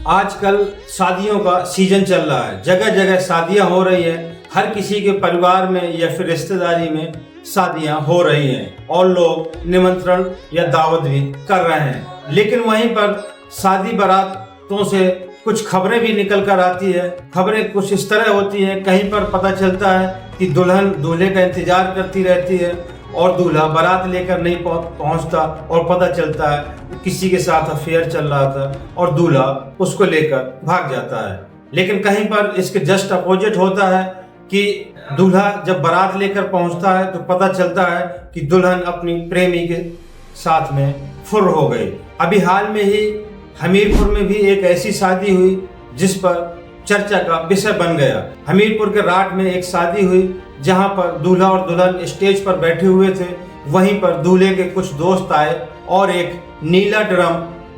आजकल शादियों का सीजन चल रहा है। जगह जगह शादियां हो रही हैं। हर किसी के परिवार में या फिर रिश्तेदारी में शादियां हो रही हैं और लोग निमंत्रण या दावत भी कर रहे हैं। लेकिन वहीं पर शादी बारातों से कुछ खबरें भी निकल कर आती है। खबरें कुछ इस तरह होती हैं, कहीं पर पता चलता है कि दुल्हन दूल्हे का इंतजार करती रहती है और दूल्हा बारात लेकर नहीं पहुंचता और पता चलता है किसी के साथ अफेयर चल रहा था और दूल्हा उसको लेकर भाग जाता है। लेकिन कहीं पर इसके जस्ट अपोजिट होता है कि दूल्हा जब बारात लेकर पहुंचता है तो पता चलता है कि दुल्हन अपनी प्रेमी के साथ में फुर हो गई। अभी हाल में ही हमीरपुर में भी एक ऐसी शादी हुई जिस पर चर्चा का विषय बन गया। हमीरपुर के राट में एक शादी हुई जहां पर दूल्हा और दुल्हन स्टेज पर बैठे हुए थे। वहीं पर दूल्हे के कुछ दोस्त आए और एक नीला ड्रम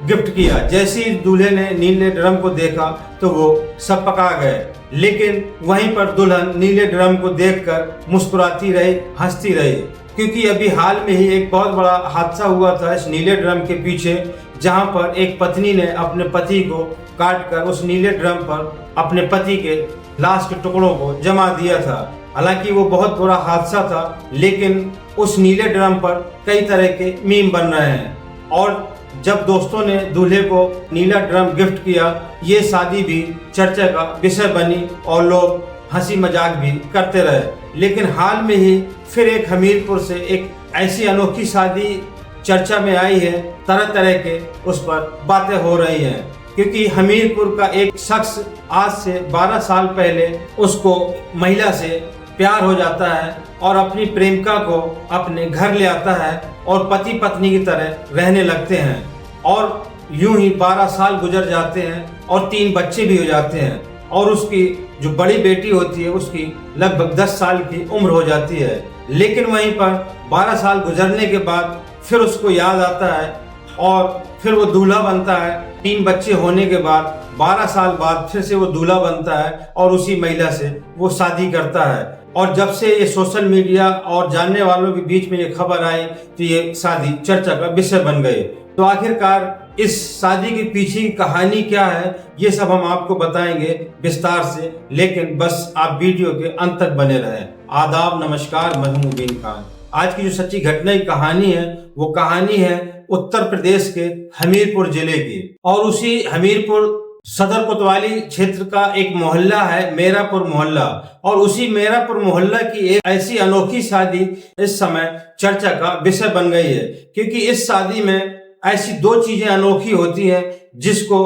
गिफ्ट किया। जैसे ही दूल्हे ने नीले ड्रम को देखा तो वो सब पका गए। लेकिन वहीं पर दुल्हन नीले ड्रम को देखकर मुस्कुराती रही, हंसती रही, क्योंकि अभी हाल में ही एक बहुत बड़ा हादसा हुआ था इस नीले ड्रम के पीछे, जहां पर एक पत्नी ने अपने पति को काटकर उस नीले ड्रम पर अपने पति के लाश के टुकड़ों को जमा दिया था। हालांकि वो बहुत बुरा हादसा था, लेकिन उस नीले ड्रम पर कई तरह के मीम बन रहे हैं। और जब दोस्तों ने दूल्हे को नीला ड्रम गिफ्ट किया, ये शादी भी चर्चा का विषय बनी और लोग हंसी मजाक भी करते रहे। लेकिन हाल में ही फिर एक हमीरपुर से एक ऐसी अनोखी शादी चर्चा में आई है। तरह तरह के उस पर बातें हो रही हैं, क्योंकि हमीरपुर का एक शख्स आज से 12 साल पहले उसको महिला से प्यार हो जाता है और अपनी प्रेमिका को अपने घर ले आता है और पति पत्नी की तरह रहने लगते हैं। और यूं ही 12 साल गुजर जाते हैं और 3 बच्चे भी हो जाते हैं। और उसकी जो बड़ी बेटी होती है उसकी लगभग 10 साल की उम्र हो जाती है। लेकिन वहीं पर 12 साल गुजरने के बाद फिर उसको याद आता है और फिर वो दूल्हा बनता है। 3 बच्चे होने के बाद 12 साल बाद फिर से वो दूल्हा बनता है और उसी महिला से वो शादी करता है। और जब से ये सोशल मीडिया और जानने वालों के बीच में ये खबर आई तो ये शादी चर्चा का विषय बन गई। तो आखिरकार इस शादी के पीछे की कहानी क्या है, ये सब हम आपको बताएंगे विस्तार से। लेकिन बस आप वीडियो के अंत तक बने रहें। आदाब, नमस्कार, मैं हूं मुबीन खान। आज की जो सच्ची घटना की कहानी है वो कहानी है उत्तर प्रदेश के हमीरपुर जिले की। और उसी हमीरपुर सदर कोतवाली क्षेत्र का एक मोहल्ला है मेरापुर मोहल्ला। और उसी मेरापुर मोहल्ला की एक ऐसी अनोखी शादी इस समय चर्चा का विषय बन गई है, क्योंकि इस शादी में ऐसी 2 चीजें अनोखी होती हैं जिसको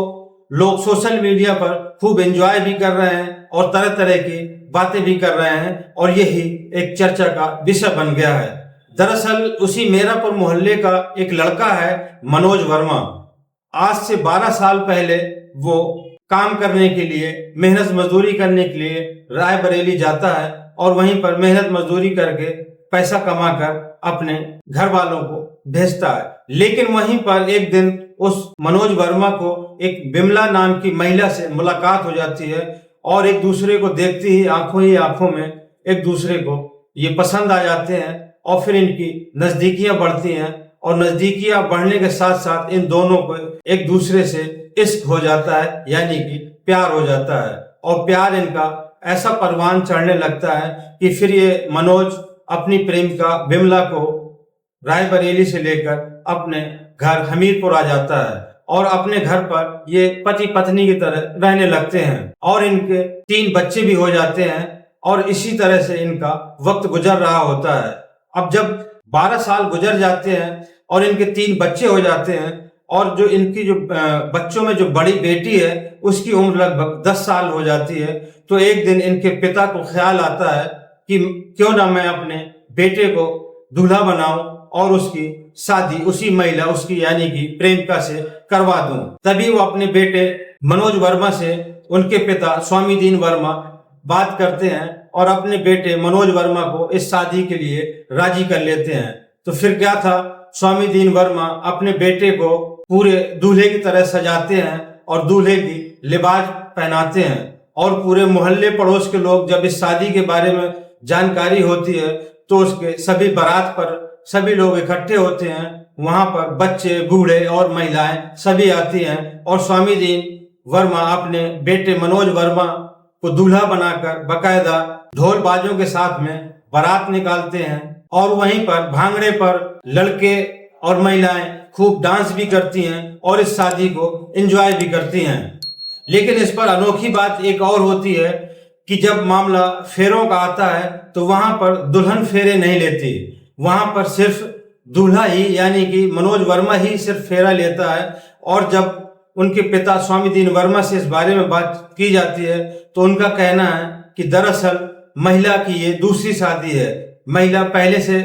लोग सोशल मीडिया पर खूब एंजॉय भी कर रहे हैं और तरह तरह की बातें भी कर रहे हैं और यही एक चर्चा का विषय बन गया है। दरअसल उसी मेरापुर मोहल्ले का एक लड़का है मनोज वर्मा। आज से 12 साल पहले वो काम करने के लिए, मेहनत मजदूरी करने के लिए रायबरेली जाता है और वहीं पर मेहनत मजदूरी करके पैसा कमाकर अपने घर वालों को भेजता है। लेकिन वहीं पर एक दिन उस मनोज वर्मा को एक बिमला नाम की महिला से मुलाकात हो जाती है और एक दूसरे को देखते ही आंखों में एक दूसरे को ये पसंद आ जाते हैं और फिर इनकी नजदीकियां बढ़ती हैं। और नजदीकियां बढ़ने के साथ साथ इन दोनों को एक दूसरे से इश्क हो जाता है, यानी कि प्यार हो जाता है। और प्यार इनका ऐसा परवान चढ़ने लगता है कि फिर ये मनोज अपनी प्रेमिका बिमला को रायबरेली से लेकर अपने घर हमीरपुर आ जाता है और अपने घर पर ये पति पत्नी की तरह रहने लगते हैं और इनके 3 बच्चे भी हो जाते हैं। और इसी तरह से इनका वक्त गुजर रहा होता है। अब जब 12 साल गुजर जाते हैं और इनके 3 बच्चे हो जाते हैं और जो इनकी जो बच्चों में जो बड़ी बेटी है उसकी उम्र लगभग 10 साल हो जाती है, तो एक दिन इनके पिता को ख्याल आता है कि क्यों ना मैं अपने बेटे को दूल्हा बनाऊं और उसकी शादी उसी महिला, उसकी यानी कि प्रेमिका से करवा दूं। तभी वो अपने बेटे मनोज वर्मा से उनके पिता स्वामी दीन वर्मा बात करते हैं और अपने बेटे मनोज वर्मा को इस शादी के लिए राजी कर लेते हैं। तो फिर क्या था, स्वामी दीन वर्मा अपने बेटे को पूरे दूल्हे की तरह सजाते हैं और दूल्हे की लिबास पहनाते हैं। और पूरे मोहल्ले पड़ोस के लोग जब इस शादी के बारे में जानकारी होती है तो उसके सभी बारात पर सभी लोग इकट्ठे होते हैं। वहां पर बच्चे, बूढ़े और महिलाएं सभी आती हैं और स्वामी दीन वर्मा अपने बेटे मनोज वर्मा को दूल्हा बनाकर बकायदा ढोल बाजों के साथ में बारात निकालते हैं और वहीं पर भांगड़े पर लड़के और महिलाएं खूब डांस भी करती हैं और इस शादी को एंजॉय भी करती हैं। लेकिन इस पर अनोखी बात एक और होती है कि जब मामला फेरों का आता है तो वहां पर दुल्हन फेरे नहीं लेती, वहां पर सिर्फ दूल्हा ही यानी कि मनोज वर्मा ही सिर्फ फेरा लेता है। और जब उनके पिता स्वामी दीन वर्मा से इस बारे में बात की जाती है तो उनका कहना है कि दरअसल महिला की ये दूसरी शादी है, महिला पहले से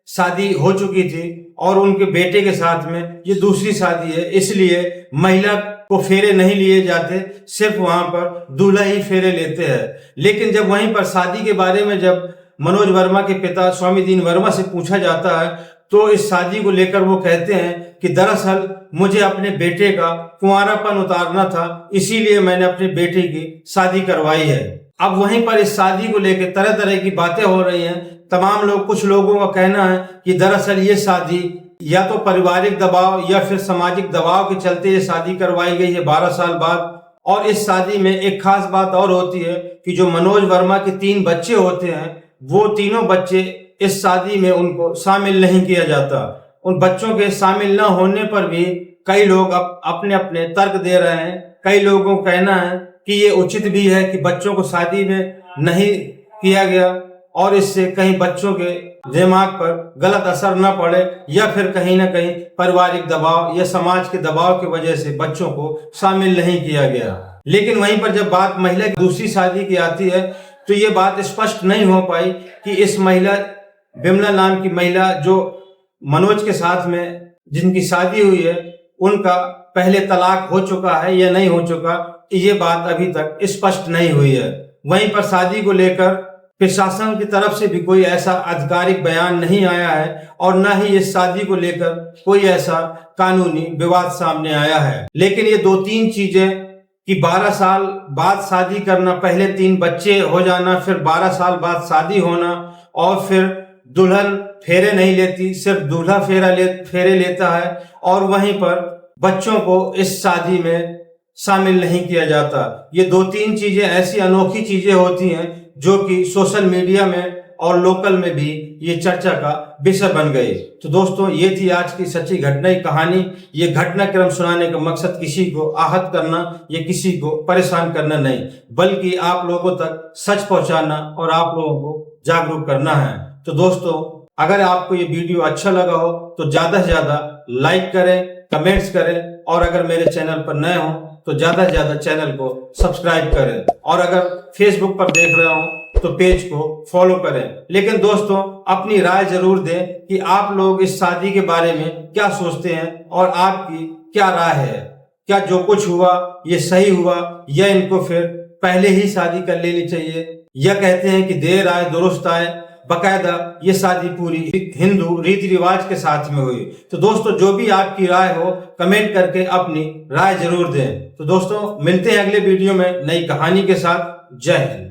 शादी हो चुकी थी और उनके बेटे के साथ में ये दूसरी शादी है, इसलिए महिला को फेरे नहीं लिए जाते, सिर्फ वहां पर दूल्हा ही फेरे लेते हैं। लेकिन जब वहीं पर शादी के बारे में जब मनोज वर्मा के पिता स्वामी दीन वर्मा से पूछा जाता है तो इस शादी को लेकर वो कहते हैं कि दरअसल मुझे अपने बेटे का कुंवारापन उतारना था, इसीलिए मैंने अपने बेटे की शादी करवाई है। अब वहीं पर इस शादी को लेकर तरह तरह की बातें हो रही हैं। तमाम लोग, कुछ लोगों का कहना है कि दरअसल ये शादी या तो पारिवारिक दबाव या फिर सामाजिक दबाव के चलते ये शादी करवाई गई है 12 साल बाद। और इस शादी में एक खास बात और होती है कि जो मनोज वर्मा के 3 बच्चे होते हैं वो तीनों बच्चे इस शादी में उनको शामिल नहीं किया जाता। उन बच्चों के शामिल न होने पर भी कई लोग अपने अपने तर्क दे रहे हैं। कई लोगों का कहना है कि ये उचित भी है कि बच्चों को शादी में नहीं किया गया और इससे कहीं बच्चों के दिमाग पर गलत असर न पड़े या फिर कहीं ना कहीं पारिवारिक दबाव या समाज के दबाव की वजह से बच्चों को शामिल नहीं किया गया। लेकिन वहीं पर जब बात महिला की दूसरी शादी की आती है तो ये बात स्पष्ट नहीं हो पाई कि इस महिला बिमला नाम की महिला जो मनोज के साथ में जिनकी शादी हुई है उनका पहले तलाक हो चुका है या नहीं हो चुका, ये बात अभी तक स्पष्ट नहीं हुई है। वहीं पर शादी को लेकर प्रशासन की तरफ से भी कोई ऐसा आधिकारिक बयान नहीं आया है और न ही इस शादी को लेकर कोई ऐसा कानूनी विवाद सामने आया है। लेकिन ये 2-3 चीजें कि 12 साल बाद शादी करना, पहले 3 बच्चे हो जाना, फिर 12 साल बाद शादी होना और फिर दुल्हन फेरे नहीं लेती, सिर्फ दूल्हा फेरे लेता है और वहीं पर बच्चों को इस शादी में शामिल नहीं किया जाता। ये 2-3 चीजें ऐसी अनोखी चीजें होती हैं जो कि सोशल मीडिया में और लोकल में भी ये चर्चा का विषय बन गई। तो दोस्तों, ये थी आज की सच्ची घटना की कहानी। ये घटनाक्रम सुनाने का मकसद किसी को आहत करना या किसी को परेशान करना नहीं, बल्कि आप लोगों तक सच पहुंचाना और आप लोगों को जागरूक करना है। तो दोस्तों, अगर आपको ये वीडियो अच्छा लगा हो तो ज्यादा से ज्यादा लाइक करें, कमेंट्स करें और अगर मेरे चैनल पर नए हो तो ज्यादा से ज्यादा चैनल को सब्सक्राइब करें और अगर फेसबुक पर देख रहे हो तो पेज को फॉलो करें। लेकिन दोस्तों, अपनी राय जरूर दें कि आप लोग इस शादी के बारे में क्या सोचते हैं और आपकी क्या राय है। क्या जो कुछ हुआ ये सही हुआ या इनको फिर पहले ही शादी कर लेनी चाहिए, या कहते हैं कि देर आए दुरुस्त आए, बकायदा ये शादी पूरी हिंदू रीति रिवाज के साथ में हुई। तो दोस्तों, जो भी आपकी राय हो कमेंट करके अपनी राय जरूर दें। तो दोस्तों, मिलते हैं अगले वीडियो में नई कहानी के साथ। जय हिंद।